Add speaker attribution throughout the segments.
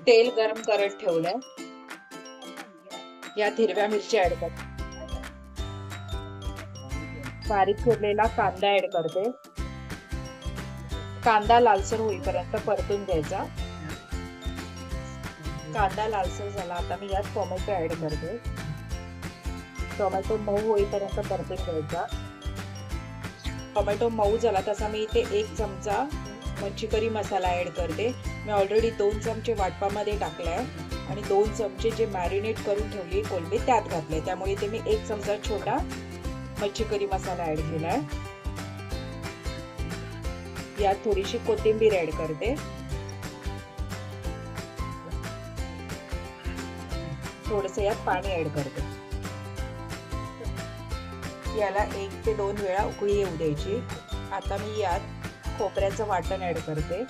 Speaker 1: तेल गरम करत ठेवलंय. यात हिरव्या मिरच्या ऍड करते. बारीक चिरलेला कांदा ऍड करते. कांदा लालसर होईपर्यंत परतून घ्यायचा. कांदा लालसर झाला, आता मी यात टोमॅटो ऍड करते. टोमॅटो मऊ होईपर्यंत परतून घ्यायचा. टोमॅटो मऊ झाला तसा मी इथे 1 चमचा मच्छी करी मसाला ऍड करते. मी ऑलरेडी 2 चमचे वाटपामध्ये टाकलाय आणि 2 चमचे जे मॅरिनेट करून ठेवली कोलंबी त्यात घातले. त्यामुळे इथे मी 1 चमचा छोटा मच्छी करी मसाला ऍड केलाय. यात थोडीशी कोथिंबीर ऍड करते. थोडंसं यात पाणी ऍड करते. याला 1 ते 2 वेळा उकळी येऊ द्यायची. आता मी यात खोबऱ्याचं वाटण ऍड करते.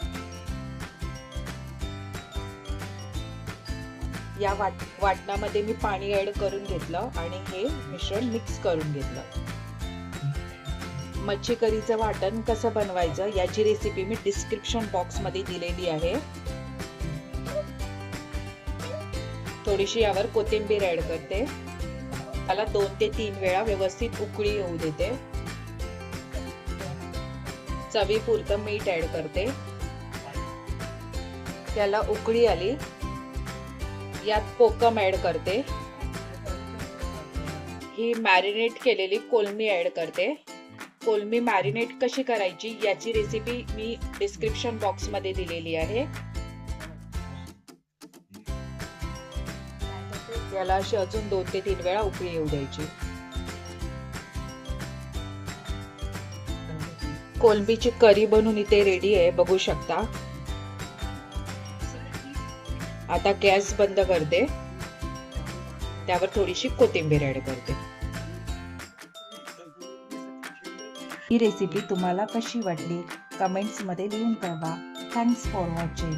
Speaker 1: या वाटणामध्ये मी पाणी ऍड करून घेतलं आणि हे मिश्रण मिक्स करून घेतलं. मच्छी करीचं वाटण कसं बनवायचं याची रेसिपी मी डिस्क्रिप्शन बॉक्स मध्ये दिलेली आहे. थोडीशी यावर कोथिंबीर ऍड करते. त्याला 2 ते 3 वेळा व्यवस्थित उकळी येऊ देते. चवीपुरतं मीठ ऍड करते. त्याला उकळी आली, यात कोकम ऍड करते. ही मॅरिनेट केलेली कोलंबी ऍड करते. कोलंबी मॅरिनेट कशी करायची याची रेसिपी मी डिस्क्रिप्शन बॉक्स मध्ये दिलेली आहे. याला अशी अजून 2 ते 3 वेळा उकळी येऊ द्यायची. कोलंबीची करी बनून इथे रेडी आहे, बघू शकता. आता गॅस बंद करते. त्यावर थोडीशी कोथिंबीर ऍड करते. ही रेसिपी तुम्हाला कशी वाटली कमेंट्स मध्ये लिहून कळवा. Thanks for watching.